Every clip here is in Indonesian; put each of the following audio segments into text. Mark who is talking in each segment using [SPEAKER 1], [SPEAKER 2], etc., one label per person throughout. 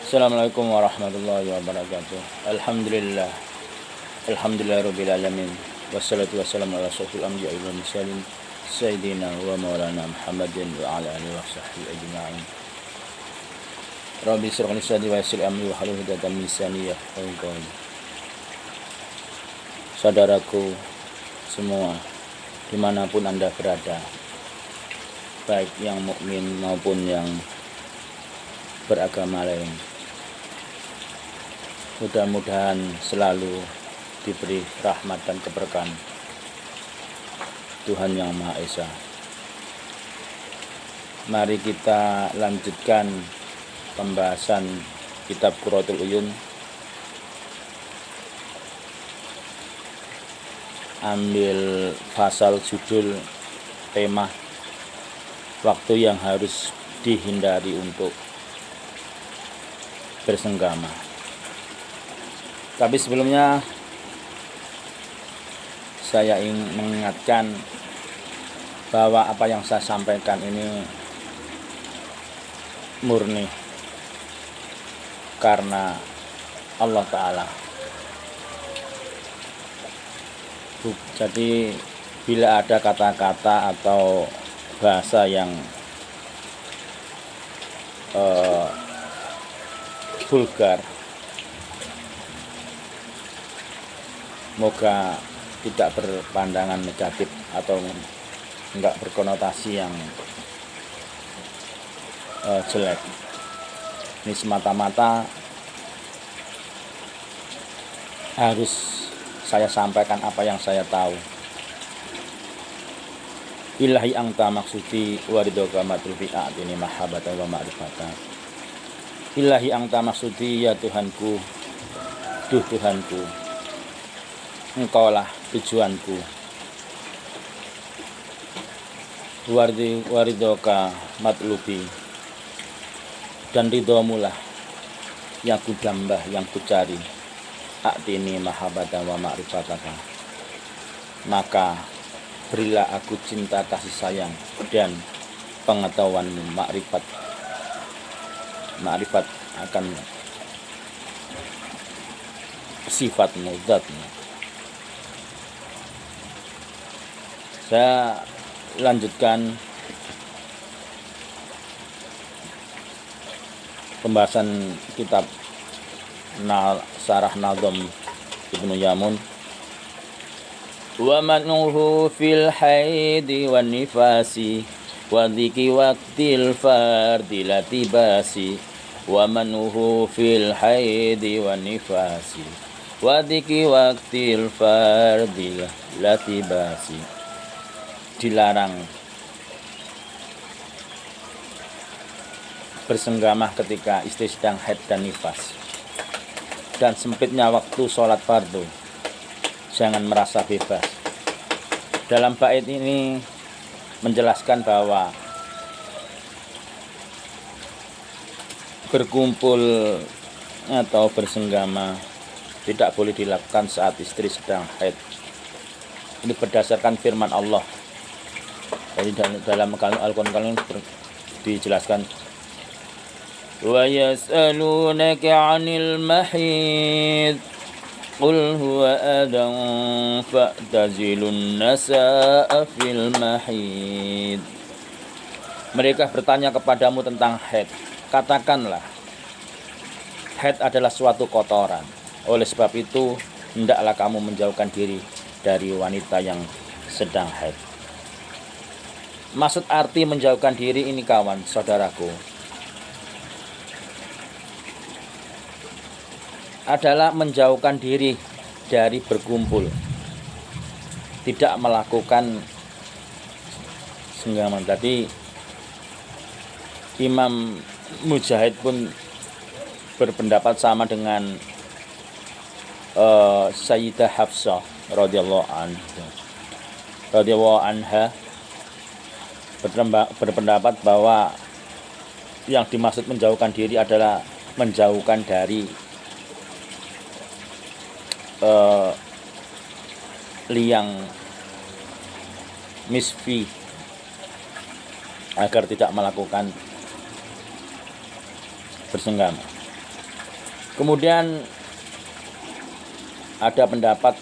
[SPEAKER 1] Assalamualaikum warahmatullahi wabarakatuh. Alhamdulillah. Alhamdulillahirabbil alamin. Wassalatu wassalamu ala asyrofil anbiya'i wal mursalin sayyidina wa maulana Muhammadin wa ala alihi wa sahbihi ajma'in. Rabbi shrah li sadri wa yassir amri wa hlul 'uqdatam min lisani yafqahu qawli. Saudaraku semua, dimanapun Anda berada, baik yang mukmin maupun yang beragama lain, mudah-mudahan selalu diberi rahmat dan keberkahan Tuhan Yang Maha Esa. Mari kita lanjutkan pembahasan kitab Qurratul Uyun, ambil pasal judul tema waktu yang harus dihindari untuk bersenggama. Tapi sebelumnya saya ingin mengingatkan bahwa apa yang saya sampaikan ini murni karena Allah Ta'ala. Jadi bila ada kata-kata atau bahasa yang vulgar, moga tidak berpandangan negatif atau enggak berkonotasi yang jelek. Ini semata-mata harus saya sampaikan apa yang saya tahu. Ilahi anta maksudi waridoka matrufi a'tini mahabbatan wa ma'rifatan. Ilahi anta maksudi, ya Tuhanku, duh Tuhanku, Engkaulah tujuanku. Waridoka matlubi, dan ridhomulah yang ku dambah, yang ku cari. A'tini mahabbatan wa ma'rifataka, maka berilah aku cinta, kasih sayang, dan pengetahuanmu. Makrifat akan sifatmu, zatmu. Saya lanjutkan pembahasan kitab Sarah Nadham Ibnu Yamun. Wa manuhu fil haidi wan nifasi wa dziki waqtil fardi latibasi. Wa manuhu fil haidi wan nifasi wa dziki waqtil fardi latibasi. Dilarang bersenggama ketika istri sedang haid dan nifas, dan sempitnya waktu sholat fardu. Jangan merasa bebas. Dalam bait ini menjelaskan bahwa berkumpul atau bersenggama tidak boleh dilakukan saat istri sedang haid. Ini berdasarkan firman Allah. Jadi dalam Al-Quran dijelaskan, wa yas'alunaka 'anil mahid qul huwa adan fa'tazilun nasaa fil mahid. Mereka bertanya kepadamu tentang haid. Katakanlah, haid adalah suatu kotoran. Oleh sebab itu, hendaklah kamu menjauhkan diri dari wanita yang sedang haid. Maksud arti menjauhkan diri ini, kawan, saudaraku, adalah menjauhkan diri dari berkumpul, tidak melakukan senggaman. Tadi Imam Mujahid pun berpendapat sama dengan Sayyidah Hafsah radhiyallahu anha, berpendapat bahwa yang dimaksud menjauhkan diri adalah menjauhkan dari liang misfi, agar tidak melakukan bersenggama. Kemudian ada pendapat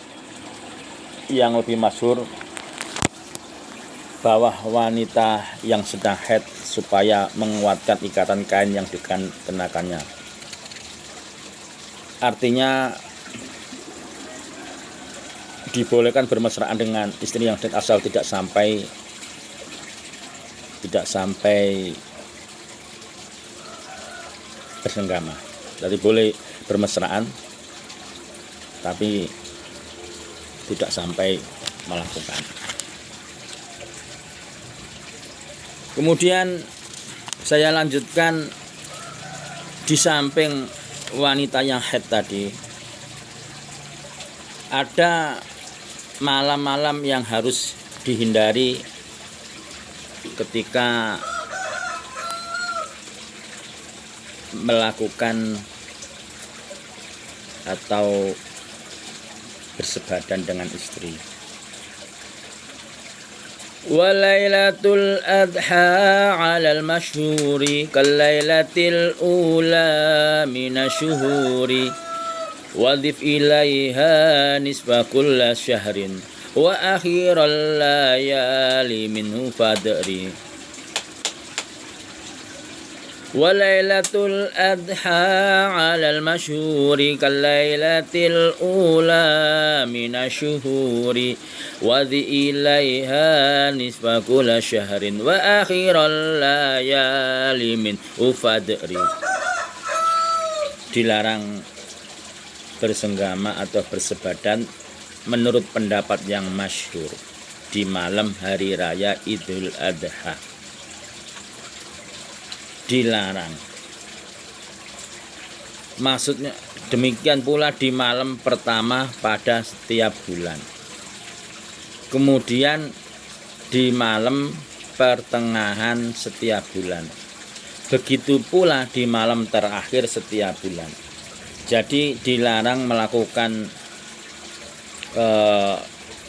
[SPEAKER 1] yang lebih masyhur bahwa wanita yang sedang haid supaya menguatkan ikatan kain yang dikenakannya. Artinya dibolehkan bermesraan dengan istri yang haid asal tidak sampai bersenggama. Jadi boleh bermesraan tapi tidak sampai melakukan. Kemudian saya lanjutkan, di samping wanita yang haid tadi, ada malam-malam yang harus dihindari ketika melakukan atau bersebadan dengan istri. Walailatul adha 'alal masyhuri kalailatil ula minasyuhuri wadif ilaiha nisfa kulla syahrin wa akhiral layali minhu fadri. Walailatul adha 'alal masyhuri kalailatil ula minasyuhuri wadhi ilaiha nisfa kulla syahrin wa akhiral layali min ufadri. Dilarang bersenggama atau bersebadan menurut pendapat yang masyhur di malam hari raya Idul Adha. Dilarang. Maksudnya demikian pula di malam pertama pada setiap bulan. Kemudian di malam pertengahan setiap bulan. Begitu pula di malam terakhir setiap bulan. Jadi dilarang melakukan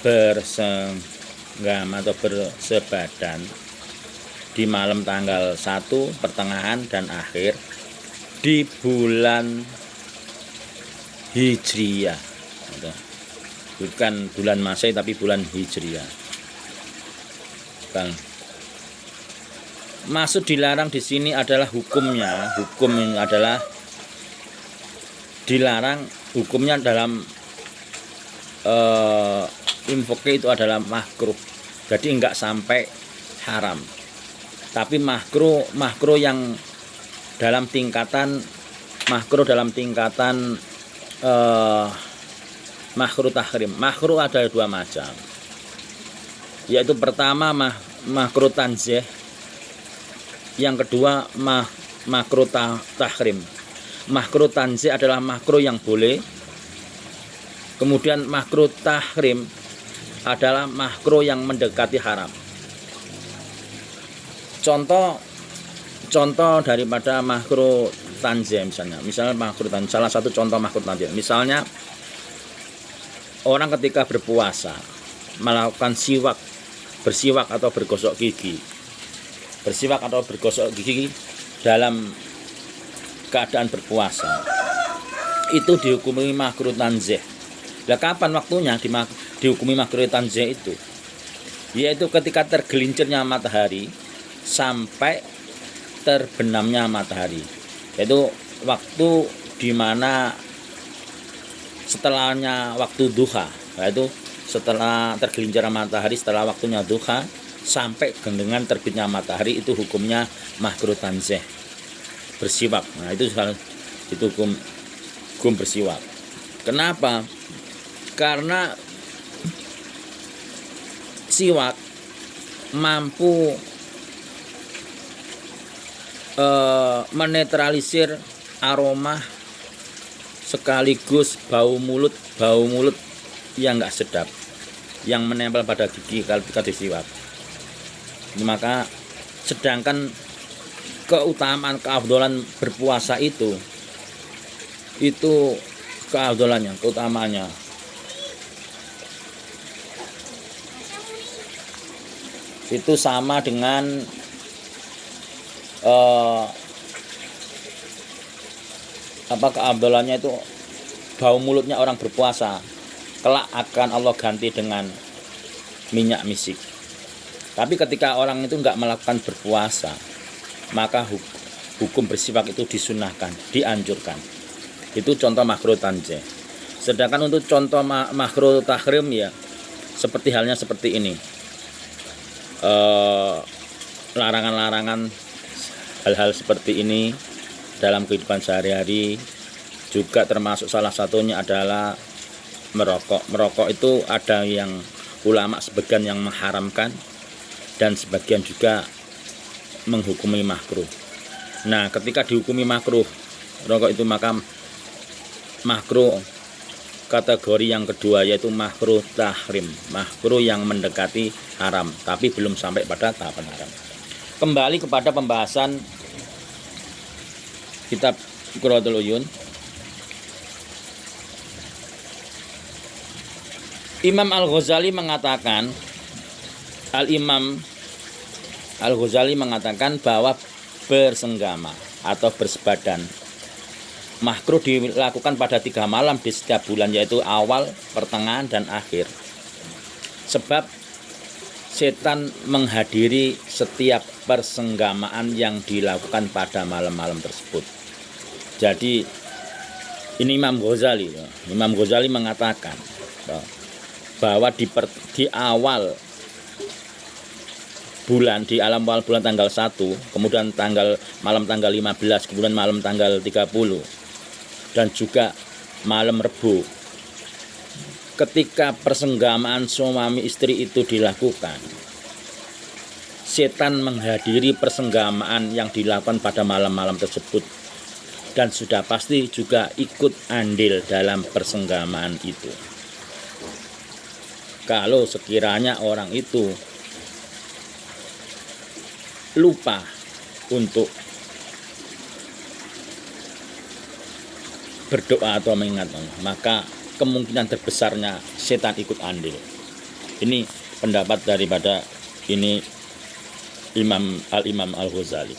[SPEAKER 1] bersenggama atau bersebadan di malam tanggal 1, pertengahan dan akhir di bulan Hijriyah. Bukan bulan Masehi tapi bulan Hijriyah. Maksud dilarang di sini adalah hukumnya. Hukum ini adalah dilarang, hukumnya dalam info itu adalah makruh. Jadi enggak sampai haram. Tapi makruh yang dalam tingkatan makruh tahrim. Makruh ada dua macam. Yaitu pertama makruh tanzih, yang kedua makruh tahrim. Makruh tanzih adalah makruh yang boleh. Kemudian makruh tahrim adalah makruh yang mendekati haram. Contoh daripada makruh tanzih misalnya makruh tanzih, salah satu contoh makruh tanzih misalnya orang ketika berpuasa melakukan bersiwak atau bergosok gigi dalam keadaan berpuasa, itu dihukumi makruh tanzih. Nah, kapan waktunya dihukumi makruh tanzih itu? Yaitu ketika tergelincirnya matahari sampai terbenamnya matahari. Yaitu waktu di mana setelahnya waktu duha, yaitu setelah tergelincirnya matahari, setelah waktunya duha sampai dengan terbitnya matahari, itu hukumnya makruh tanzih, bersiwak. Nah, itu hukum bersiwak. Kenapa? Karena siwak mampu menetralisir aroma sekaligus bau mulut yang enggak sedap yang menempel pada gigi ketika disiwak. Maka sedangkan keutamaan keafdolan berpuasa itu keafdolannya, keutamaannya itu sama dengan apa keabdalannya itu bau mulutnya orang berpuasa kelak akan Allah ganti dengan minyak misik. Tapi ketika orang itu enggak melakukan berpuasa, maka hukum bersifat itu disunahkan, dianjurkan. Itu contoh makruh tanzih. Sedangkan untuk contoh makruh tahrim ya seperti halnya seperti ini. Larangan-larangan hal-hal seperti ini dalam kehidupan sehari-hari juga termasuk salah satunya adalah merokok. Merokok itu ada yang ulama sebagian yang mengharamkan dan sebagian juga menghukumi makruh. Nah, ketika dihukumi makruh rokok itu, maka makruh kategori yang kedua yaitu makruh tahrim, makruh yang mendekati haram tapi belum sampai pada tahapan haram. Kembali kepada pembahasan kitab Qurratul Uyun. Imam Al-Ghazali mengatakan, Al-Imam Al-Ghazali mengatakan bahwa bersenggama atau bersebadan makruh dilakukan pada 3 malam di setiap bulan, yaitu awal, pertengahan, dan akhir. Sebab setan menghadiri setiap persenggamaan yang dilakukan pada malam-malam tersebut. Jadi ini Imam Ghazali mengatakan bahwa di awal bulan, di awal bulan tanggal 1, kemudian malam tanggal 15, kemudian malam tanggal 30, dan juga malam Rebu, ketika persenggamaan suami istri itu dilakukan, setan menghadiri persenggamaan yang dilakukan pada malam-malam tersebut dan sudah pasti juga ikut andil dalam persenggamaan itu. Kalau sekiranya orang itu lupa untuk berdoa atau mengingat Allah, maka kemungkinan terbesarnya setan ikut andil. Ini pendapat daripada ini Imam Al-Ghazali.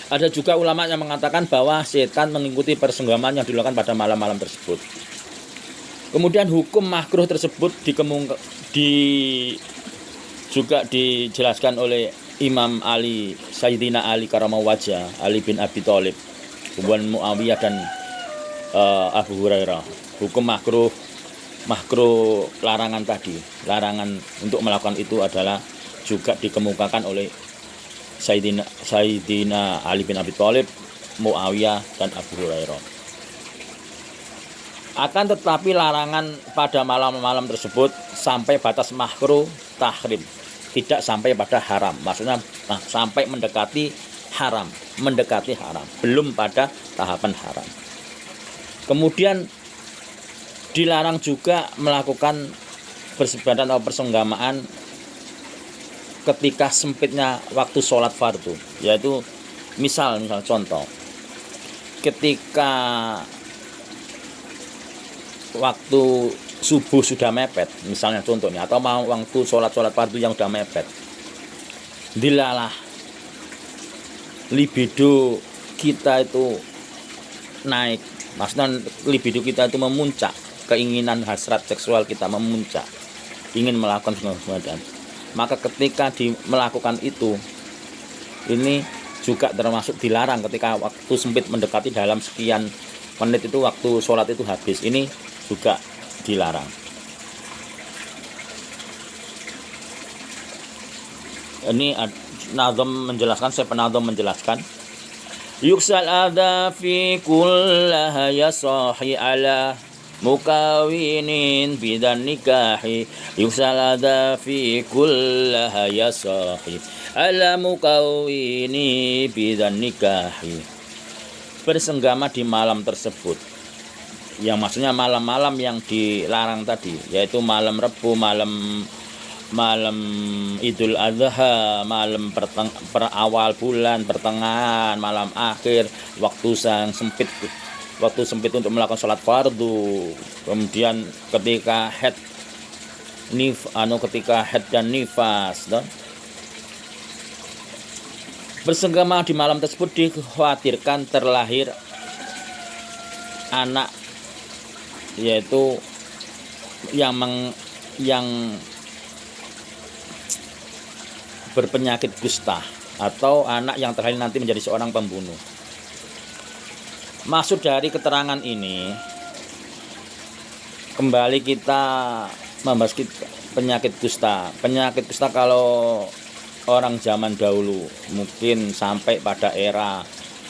[SPEAKER 1] Ada juga ulama yang mengatakan bahwa setan mengikuti persenggamaan yang dilakukan pada malam-malam tersebut. Kemudian hukum makruh tersebut juga dijelaskan oleh Imam Ali, Sayyidina Ali karamah wajah, Ali bin Abi Thalib, kemudian Muawiyah dan Abu Hurairah. Hukum makruh larangan tadi, larangan untuk melakukan itu adalah juga dikemukakan oleh Sayyidina Ali bin Abi Thalib, Muawiyah dan Abu Hurairah. Akan tetapi larangan pada malam-malam tersebut sampai batas makruh tahrim, tidak sampai pada haram. Maksudnya sampai mendekati haram, belum pada tahapan haram. Kemudian dilarang juga melakukan bersebadan atau persenggamaan ketika sempitnya waktu sholat fardu, yaitu misal contoh, ketika waktu subuh sudah mepet, misalnya contohnya, atau waktu sholat fardu yang sudah mepet, dilalah libido kita itu naik, maksudnya libido kita itu memuncak, keinginan hasrat seksual kita memuncak, ingin melakukan sesuatu. Maka ketika melakukan itu, ini juga termasuk dilarang ketika waktu sempit mendekati dalam sekian menit itu waktu sholat itu habis, ini juga dilarang. Ini Nazom menjelaskan, saya penazom menjelaskan, yuksal adha fi kullaha yasahi ala mukawinin bidan nikahi, yuksal adha fi kullaha yasahi ala mukawini bidan nikahi. Bersenggama di malam tersebut, yang maksudnya malam-malam yang dilarang tadi, yaitu malam Rebu, malam Idul Adha, malam awal bulan, pertengahan, malam akhir, waktu sempit untuk melakukan sholat fardu, kemudian ketika haid dan nifas, bersenggama di malam tersebut dikhawatirkan terlahir anak, yaitu yang berpenyakit kusta, atau anak yang terakhir nanti menjadi seorang pembunuh. Maksud dari keterangan ini, kembali kita membahas penyakit kusta. Penyakit kusta kalau orang zaman dahulu mungkin sampai pada era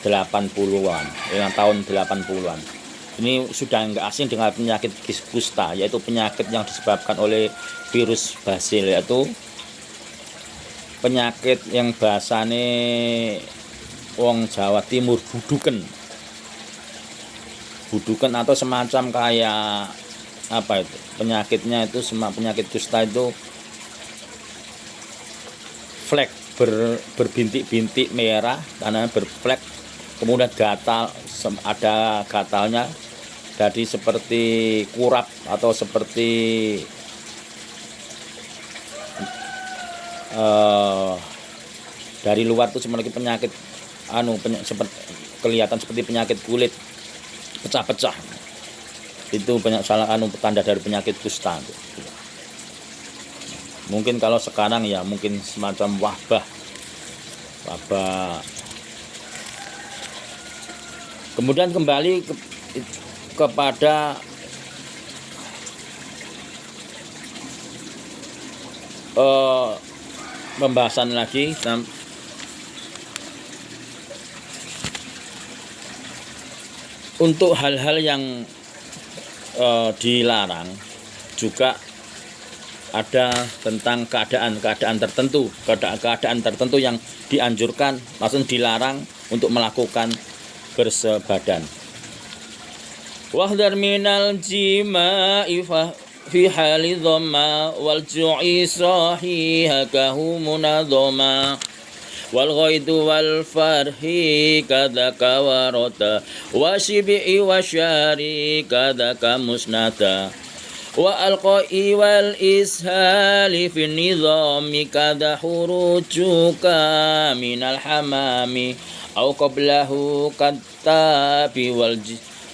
[SPEAKER 1] 80-an, tahun 80-an. Ini sudah enggak asing dengan penyakit kusta, yaitu penyakit yang disebabkan oleh virus basil, yaitu penyakit yang bahasane wong Jawa Timur buduken atau semacam kayak apa itu penyakitnya, itu penyakit kusta itu flek berbintik-bintik merah karena berflek, kemudian gatal, ada gatalnya, jadi seperti kurap atau seperti dari luar tuh memiliki penyakit kelihatan seperti penyakit kulit pecah-pecah. Itu banyak salah tanda dari penyakit kusta. Mungkin kalau sekarang ya mungkin semacam wabah. Kemudian kembali kepada pembahasan lagi untuk hal-hal yang dilarang, juga ada tentang keadaan tertentu yang dianjurkan, maksudnya dilarang untuk melakukan bersebadan. Wahdar minal jima'i fi hali dhamma wal ju'i sahihakahu munadhama wal ghaidu wal farhi kadaka warata wa shibi'i wa syari kadaka musnata wa alqa'i wal ishali fi nidhami kada hurujuka minal hamami au qablahu kattabi wal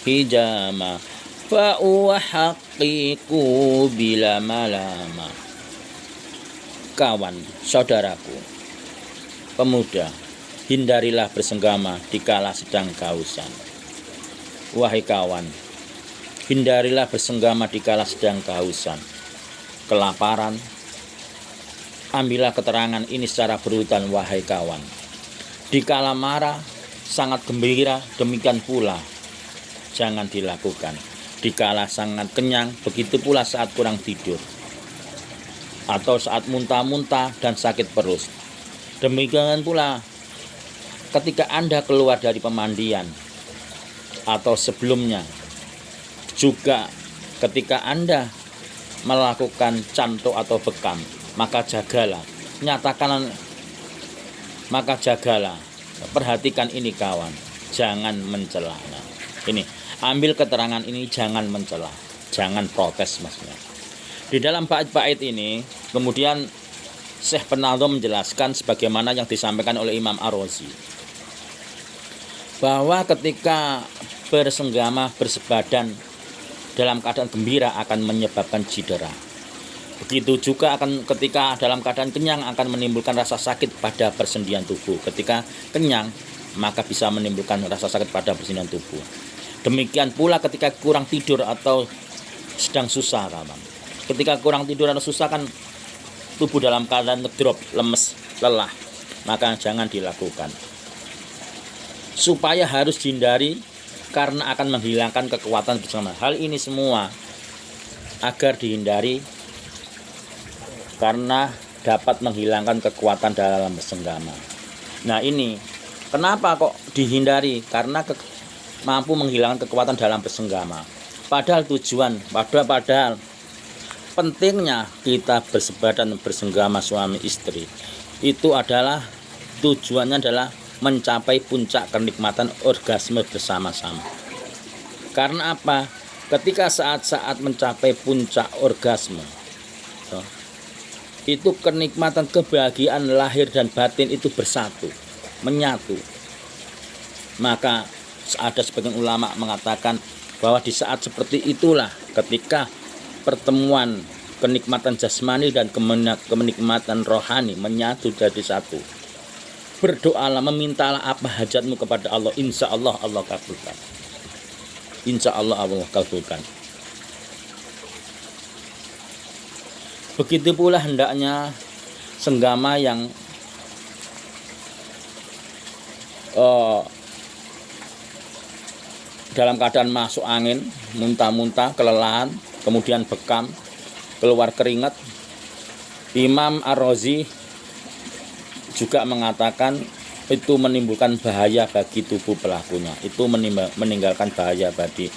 [SPEAKER 1] hijama fa haqiqu bila malama. Kawan, saudaraku pemuda, hindarilah bersenggama dikala sedang kehausan. Wahai kawan, hindarilah bersenggama dikala sedang kehausan, kelaparan. Ambillah keterangan ini secara berurutan, wahai kawan. Dikala marah, sangat gembira, demikian pula jangan dilakukan. Dikala sangat kenyang, begitu pula saat kurang tidur, atau saat muntah-muntah dan sakit perut. Demikian pula ketika Anda keluar dari pemandian atau sebelumnya, juga ketika Anda melakukan cantuk atau bekam, maka jagalah, perhatikan ini kawan, jangan mencela. Nah, ini ambil keterangan ini, jangan mencela, jangan protes maksudnya. Di dalam bait-bait ini kemudian Syekh Penadhim menjelaskan sebagaimana yang disampaikan oleh Imam Ar-Razi, bahwa ketika bersenggama bersebadan dalam keadaan gembira akan menyebabkan cedera. Begitu juga akan ketika dalam keadaan kenyang akan menimbulkan rasa sakit pada persendian tubuh. Ketika kenyang maka bisa menimbulkan rasa sakit pada persendian tubuh. Demikian pula ketika kurang tidur atau sedang susah, kawan. Ketika kurang tidur atau susah kan tubuh dalam keadaan ngedrop, lemes, lelah, maka jangan dilakukan. Supaya harus dihindari karena akan menghilangkan kekuatan bersama. Hal ini semua agar dihindari karena dapat menghilangkan kekuatan dalam bersenggama. Nah ini kenapa kok dihindari? Karena mampu menghilangkan kekuatan dalam bersenggama. Padahal pentingnya kita bersebadan bersenggama suami istri itu adalah tujuannya adalah mencapai puncak kenikmatan orgasme bersama-sama. Karena apa? Ketika saat-saat mencapai puncak orgasme, itu kenikmatan kebahagiaan lahir dan batin itu bersatu, menyatu. Maka ada sebagian ulama mengatakan bahwa di saat seperti itulah ketika pertemuan kenikmatan jasmani dan kenikmatan rohani menyatu jadi satu. Berdoalah, memintalah apa hajatmu kepada Allah, insya Allah Allah kabulkan. Insya Allah Allah kabulkan. Begitu pula hendaknya senggama yang dalam keadaan masuk angin, muntah-muntah, kelelahan, kemudian bekam, keluar keringat. Imam Ar-Razi juga mengatakan itu menimbulkan bahaya bagi tubuh pelakunya. Itu meninggalkan bahaya bagi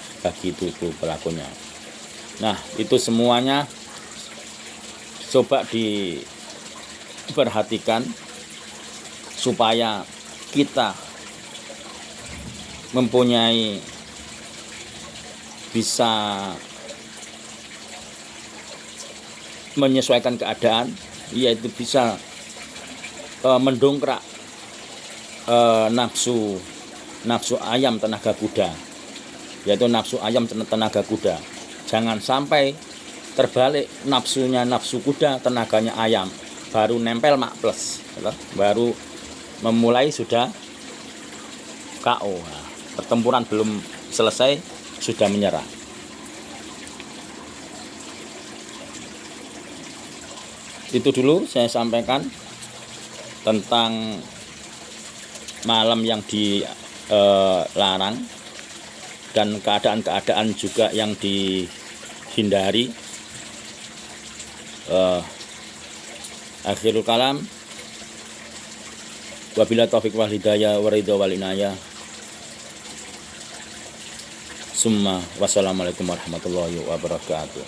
[SPEAKER 1] tubuh pelakunya. Nah, itu semuanya coba diperhatikan supaya kita mempunyai bisa menyesuaikan keadaan, yaitu bisa mendongkrak nafsu ayam tenaga kuda, yaitu nafsu ayam tenaga kuda. Jangan sampai terbalik, nafsunya nafsu kuda, tenaganya ayam, baru nempel mak plus, baru memulai sudah KO. Nah, pertempuran belum selesai sudah menyerah. Itu dulu saya sampaikan tentang malam yang dilarang dan keadaan-keadaan juga yang dihindari. Akhirul kalam, wabila taufik wal hidayah wa ridha wal inayah. Summa wassalamualaikum warahmatullahi wabarakatuh.